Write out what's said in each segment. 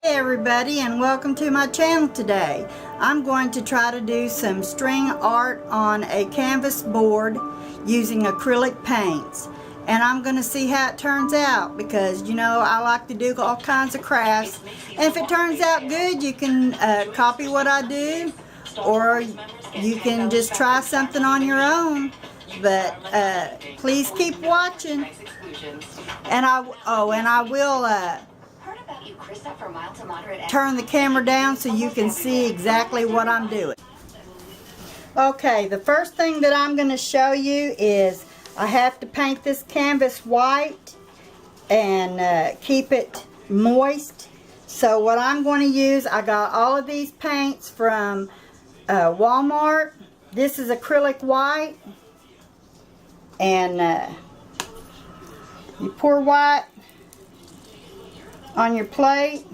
Hey everybody, and welcome to my channel today. I'm going to try to do some string art on a canvas board using acrylic paints, and I'm going to see how it turns out because you know I like to do all kinds of crafts, and if it turns out good you can copy what I do, or you can just try something on your own. But please keep watching, and I will turn the camera down so you can see exactly what I'm doing. Okay, the first thing that I'm going to show you is I have to paint this canvas white and keep it moist. So what I'm going to use, I got all of these paints from Walmart. This is acrylic white, and you pour white on your plate,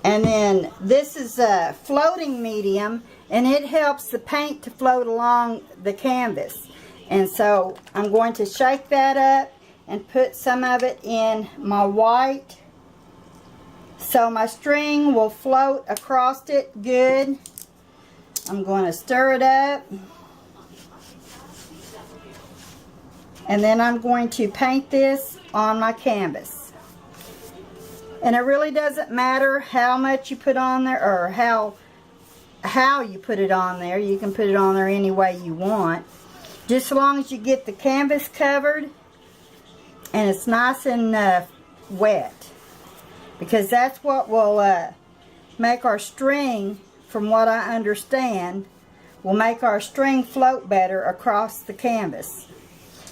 and then this is a floating medium, and it helps the paint to float along the canvas. And so I'm going to shake that up and put some of it in my white so my string will float across it good. I'm going to stir it up, and then I'm going to paint this on my canvas. And it really doesn't matter how much you put on there or how you put it on there. You can put it on there any way you want, just as long as you get the canvas covered and it's nice and wet, because that's what will make our string, from what I understand, will make our string float better across the canvas.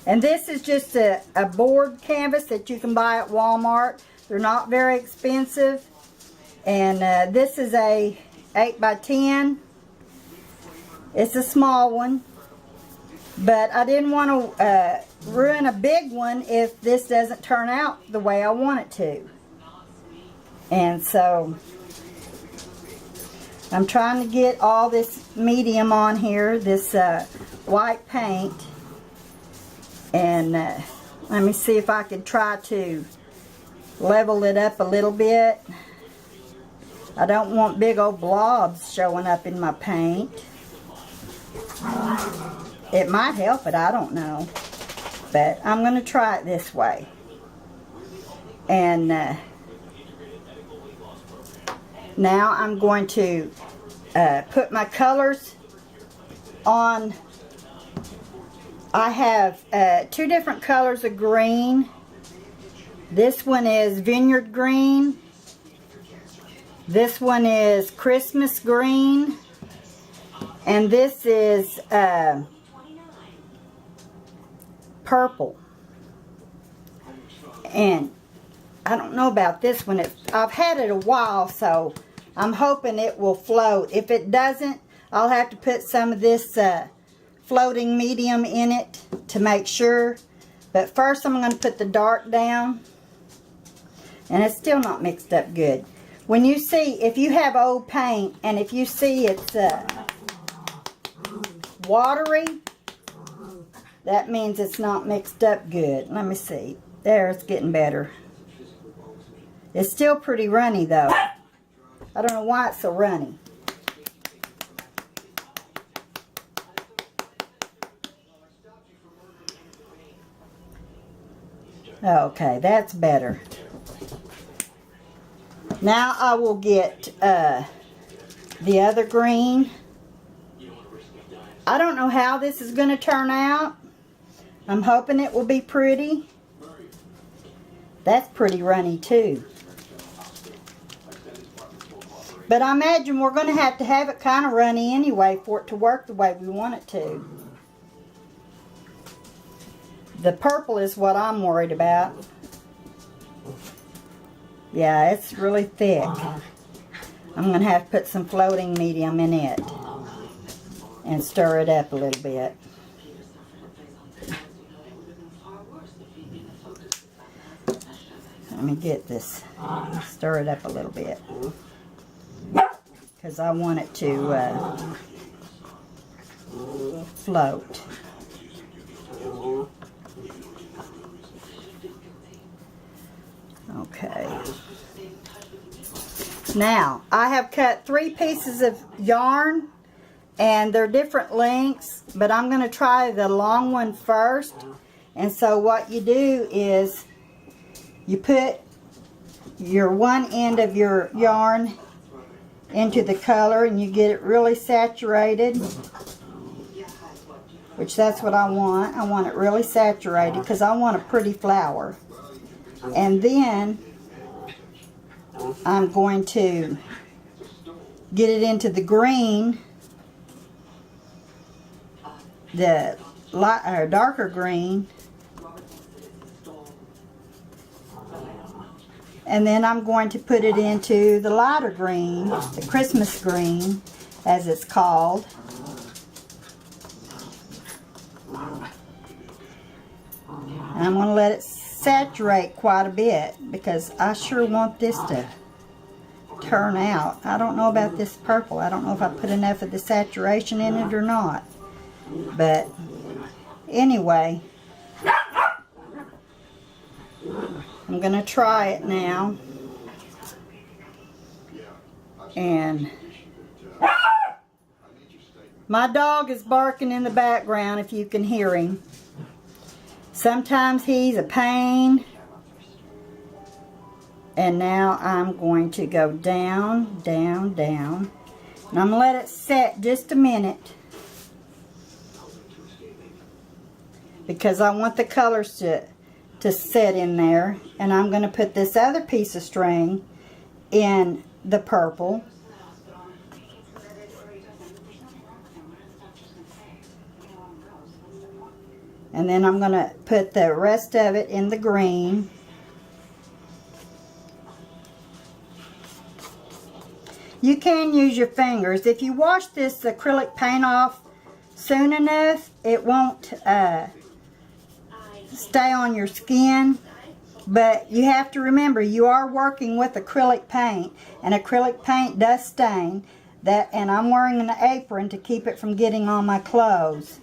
And this is just a board canvas that you can buy at Walmart. They're not very expensive. And this is a 8x10. It's a small one. But I didn't want to ruin a big one if this doesn't turn out the way I want it to. And so I'm trying to get all this medium on here, this white paint. And let me see if I can try to level it up a little bit. I don't want big old blobs showing up in my paint. It might help it, I don't know. But I'm going to try it this way. And now I'm going to put my colors on. I have two different colors of green. This one is Vineyard Green. This one is Christmas Green. And this is purple. And I don't know about this one. I've had it a while, so I'm hoping it will float. If it doesn't, I'll have to put some of this floating medium in it to make sure. But first I'm going to put the dark down. And it's still not mixed up good. When you see, if you have old paint and if you see it's watery, that means it's not mixed up good. Let me see. There, it's getting better. It's still pretty runny though. I don't know why it's so runny. Okay, that's better. Now I will get the other green. I don't know how this is going to turn out. I'm hoping it will be pretty. That's pretty runny too. But I imagine we're going to have it kind of runny anyway for it to work the way we want it to. The purple is what I'm worried about. Yeah, it's really thick. I'm going to have to put some floating medium in it and stir it up a little bit. Let me get this, stir it up a little bit, because I want it to float. Okay. Now, I have cut 3 pieces of yarn, and they're different lengths, but I'm going to try the long one first. And so what you do is you put your one end of your yarn into the color, and you get it really saturated, which that's what I want. I want it really saturated because I want a pretty flower. And then I'm going to get it into the green, the light or darker green, and then I'm going to put it into the lighter green, the Christmas green as it's called. And I'm going to let it saturate quite a bit because I sure want this to turn out. I don't know about this purple. I don't know if I put enough of the saturation in it or not. But anyway, I'm going to try it now. And my dog is barking in the background if you can hear him. Sometimes he's a pain. And now I'm going to go down, down, down. And I'm going to let it set just a minute, because I want the colors to set in there. And I'm going to put this other piece of string in the purple. And then I'm going to put the rest of it in the green. You can use your fingers. If you wash this acrylic paint off soon enough, it won't stay on your skin. But you have to remember, you are working with acrylic paint, and acrylic paint does stain. And I'm wearing an apron to keep it from getting on my clothes.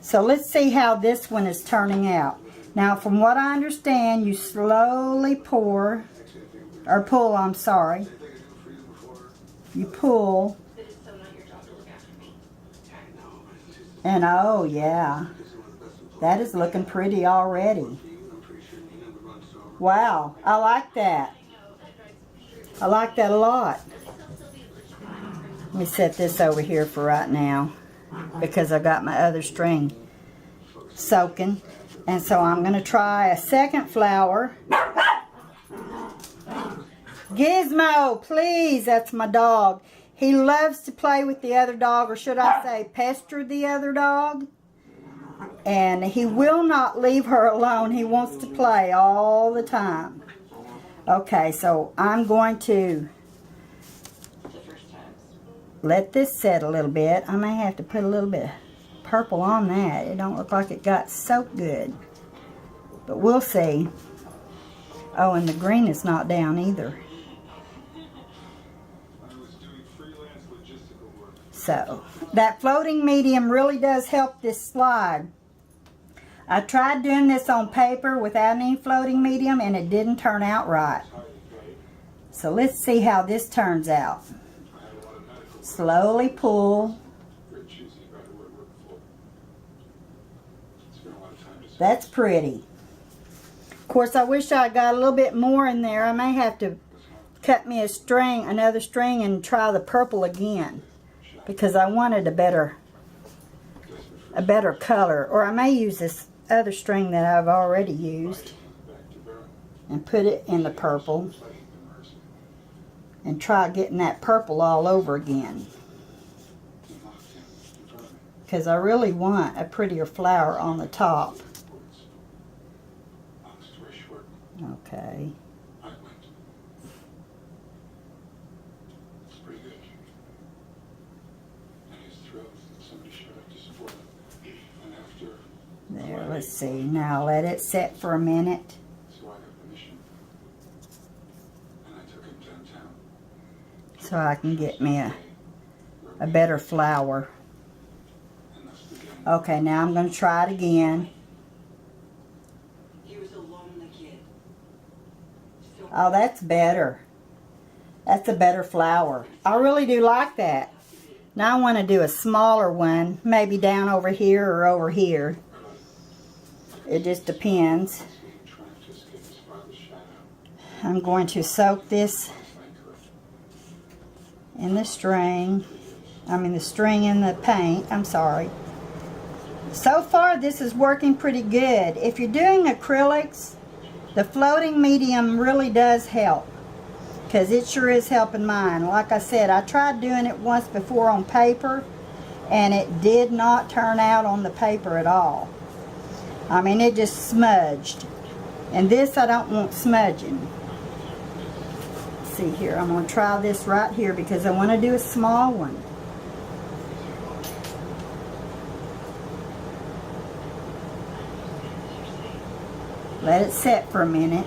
So let's see how this one is turning out. Now, from what I understand, you slowly pour, or pull, I'm sorry. You pull. And oh yeah, that is looking pretty already. Wow, I like that. I like that a lot. Let me set this over here for right now, because I got my other string soaking. And so I'm going to try a second flower. Gizmo, please, that's my dog. He loves to play with the other dog, or should I say pester the other dog. And he will not leave her alone. He wants to play all the time. Okay, so I'm going to let this set a little bit. I may have to put a little bit of purple on that. It don't look like it got soaked good, but we'll see. Oh, and the green is not down either. So that floating medium really does help this slide. I tried doing this on paper without any floating medium, and it didn't turn out right. So let's see how this turns out. Slowly pull. That's pretty. Of course, I wish I got a little bit more in there. I may have to cut me a string, another string, and try the purple again, because I wanted a better color. Or I may use this other string that I've already used and put it in the purple and try getting that purple all over again, because I really want a prettier flower on the top. Okay. There, let's see. Now let it set for a minute. So I can get me a better flower. Okay, now I'm going to try it again. Oh, that's better. That's a better flower. I really do like that. Now I want to do a smaller one, maybe down over here or over here. It just depends. I'm going to soak this in the string. The string in the paint. I'm sorry. So far this is working pretty good. If you're doing acrylics, the floating medium really does help, because it sure is helping mine. Like I said, I tried doing it once before on paper, and it did not turn out on the paper at all. It just smudged. And this I don't want smudging. Let's see here, I'm going to try this right here because I want to do a small one. Let it set for a minute.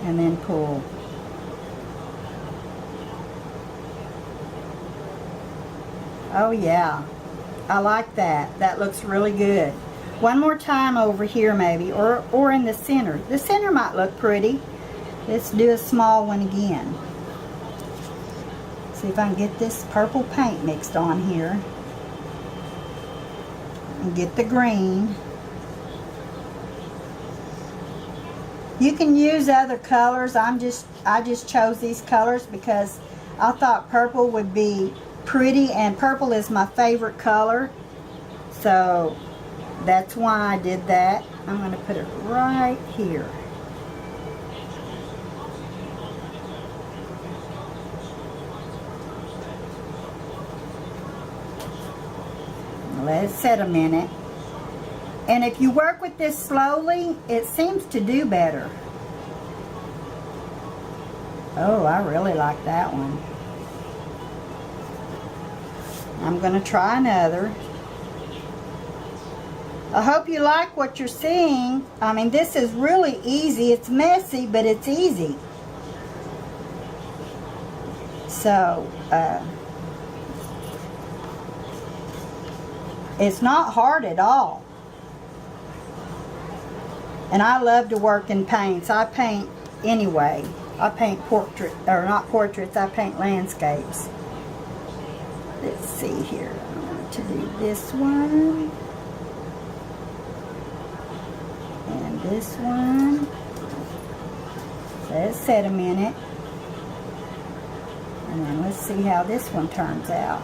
And then pull. Oh yeah, I like that. That looks really good. One more time over here maybe, or in the center. The center might look pretty. Let's do a small one again. See if I can get this purple paint mixed on here. And get the green. You can use other colors. I just chose these colors because I thought purple would be pretty, and purple is my favorite color. So that's why I did that. I'm going to put it right here. Let it set a minute. And if you work with this slowly, it seems to do better. Oh, I really like that one. I'm going to try another. I hope you like what you're seeing. This is really easy. It's messy, but it's easy. So, it's not hard at all. And I love to work in paints. I paint anyway. I paint not portraits, I paint landscapes. Let's see here. I'm going to do this one. And this one. Let it set a minute. And then let's see how this one turns out.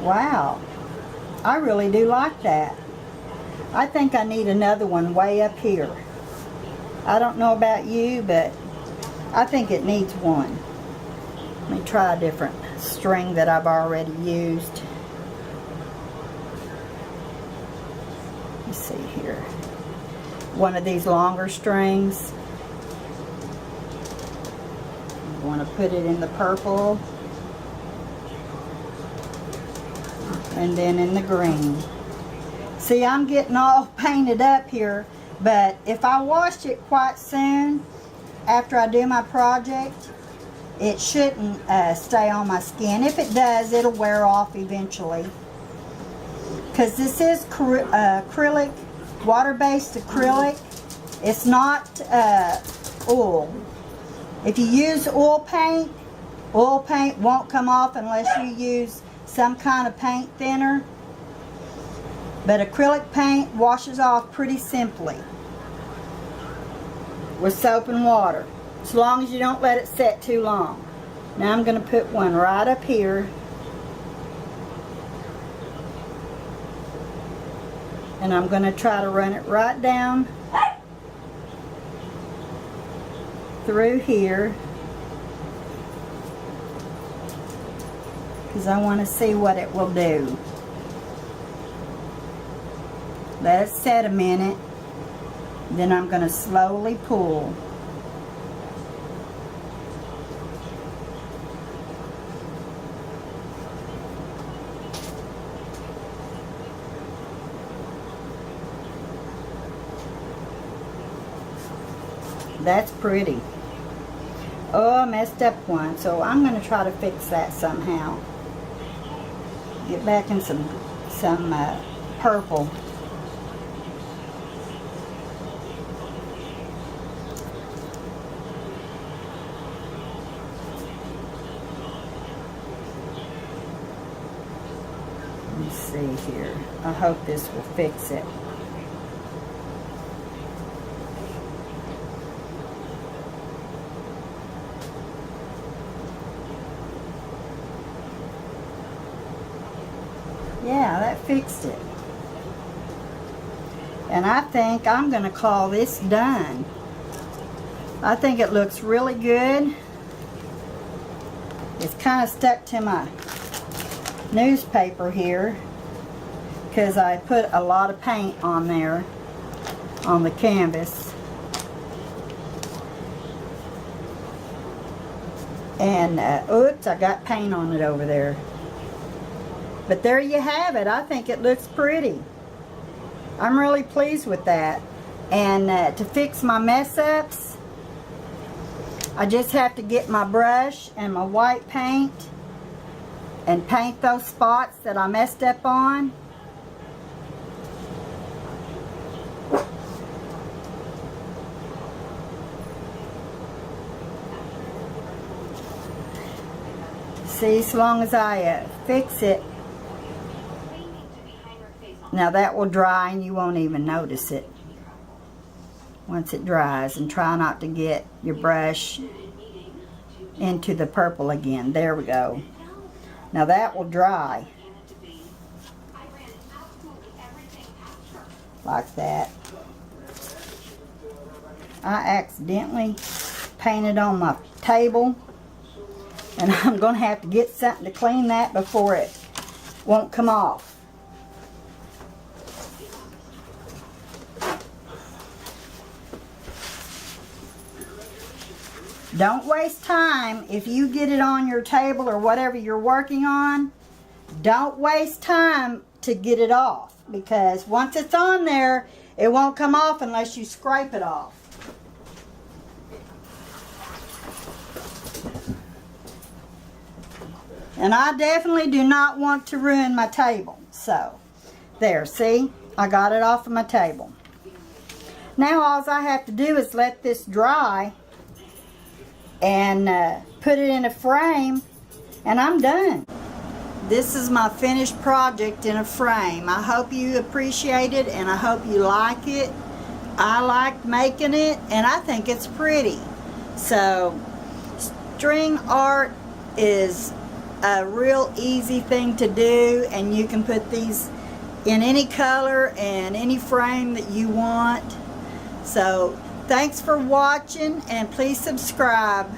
Wow, I really do like that. I think I need another one way up here. I don't know about you, but I think it needs one. Let me try a different string that I've already used. Let's see here. One of these longer strings. I want to put it in the purple. And then in the green. See, I'm getting all painted up here, but if I wash it quite soon after I do my project, it shouldn't stay on my skin. If it does, it'll wear off eventually. Because this is acrylic, water-based acrylic. It's not oil. If you use oil paint won't come off unless you use some kind of paint thinner, but acrylic paint washes off pretty simply with soap and water, as long as you don't let it set too long. Now I'm going to put one right up here, and I'm going to try to run it right down through here, because I want to see what it will do. Let it set a minute, then I'm going to slowly pull. That's pretty. Oh, I messed up one, so I'm going to try to fix that somehow. Get back in some purple. here. I hope this will fix it. Yeah, that fixed it. And I think I'm going to call this done. I think it looks really good. It's kind of stuck to my newspaper here because I put a lot of paint on there on the canvas. And oops, I got paint on it over there. But there you have it. I think it looks pretty. I'm really pleased with that. And to fix my mess ups, I just have to get my brush and my white paint and paint those spots that I messed up on. See, as long as I fix it, now that will dry and you won't even notice it once it dries. And try not to get your brush into the purple again. There we go. Now that will dry like that. I accidentally painted on my table, and I'm going to have to get something to clean that before it won't come off. Don't waste time. If you get it on your table or whatever you're working on, don't waste time to get it off, because once it's on there, it won't come off unless you scrape it off. And I definitely do not want to ruin my table. So, there, see? I got it off of my table. Now all I have to do is let this dry and put it in a frame, and I'm done. This is my finished project in a frame. I hope you appreciate it, and I hope you like it. I liked making it, and I think it's pretty. So, string art is a real easy thing to do, and you can put these in any color and any frame that you want. So, thanks for watching, and please subscribe.